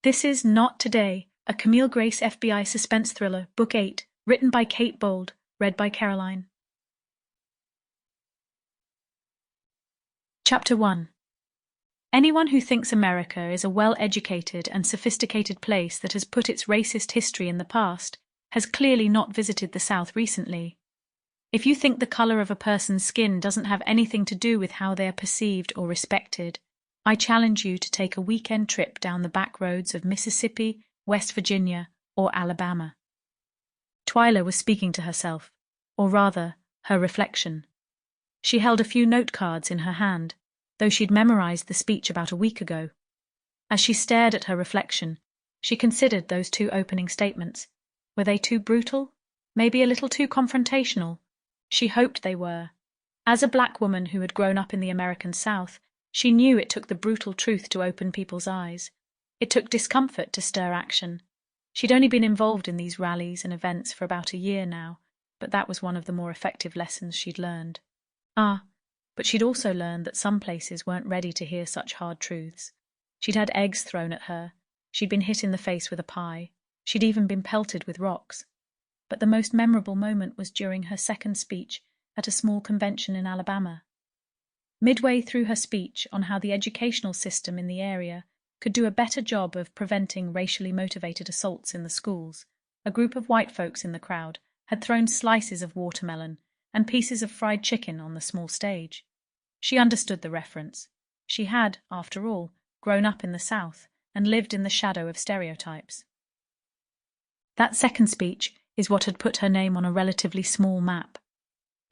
This is Not Today, a Camille Grace FBI suspense thriller, Book 8, written by Kate Bold, read by Caroline. Chapter 1. Anyone who thinks America is a well-educated and sophisticated place that has put its racist history in the past has clearly not visited the South recently. If you think the color of a person's skin doesn't have anything to do with how they are perceived or respected, I challenge you to take a weekend trip down the back roads of Mississippi, West Virginia, or Alabama. Twyla was speaking to herself, or rather, her reflection. She held a few note cards in her hand, though she'd memorized the speech about a week ago. As she stared at her reflection, she considered those two opening statements. Were they too brutal? Maybe a little too confrontational? She hoped they were. As a black woman who had grown up in the American South, she knew it took the brutal truth to open people's eyes. It took discomfort to stir action. She'd only been involved in these rallies and events for about a year now, but that was one of the more effective lessons she'd learned. But she'd also learned that some places weren't ready to hear such hard truths. She'd had eggs thrown at her. She'd been hit in the face with a pie. She'd even been pelted with rocks. But the most memorable moment was during her second speech at a small convention in Alabama. Midway through her speech on how the educational system in the area could do a better job of preventing racially motivated assaults in the schools, a group of white folks in the crowd had thrown slices of watermelon and pieces of fried chicken on the small stage. She understood the reference. She had, after all, grown up in the South and lived in the shadow of stereotypes. That second speech is what had put her name on a relatively small map.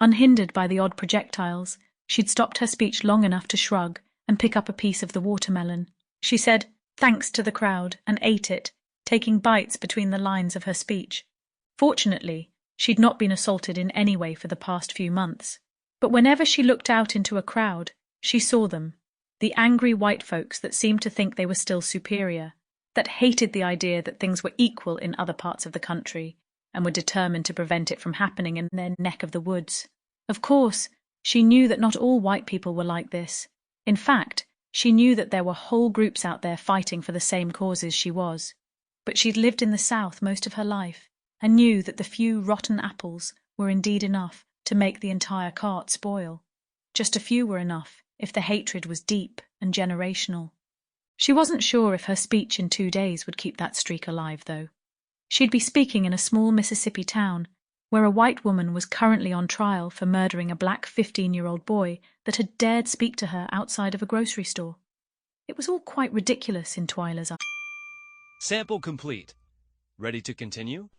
Unhindered by the odd projectiles, she'd stopped her speech long enough to shrug and pick up a piece of the watermelon. She said thanks to the crowd and ate it, taking bites between the lines of her speech. Fortunately, she'd not been assaulted in any way for the past few months. But whenever she looked out into a crowd, she saw them, the angry white folks that seemed to think they were still superior, that hated the idea that things were equal in other parts of the country, and were determined to prevent it from happening in their neck of the woods. Of course, she knew that not all white people were like this. In fact, she knew that there were whole groups out there fighting for the same causes she was. But she'd lived in the South most of her life, and knew that the few rotten apples were indeed enough to make the entire cart spoil. Just a few were enough if the hatred was deep and generational. She wasn't sure if her speech in 2 days would keep that streak alive, though. She'd be speaking in a small Mississippi town where a white woman was currently on trial for murdering a black 15-year-old boy that had dared speak to her outside of a grocery store. It was all quite ridiculous in Twyla's eyes. Sample complete. Ready to continue?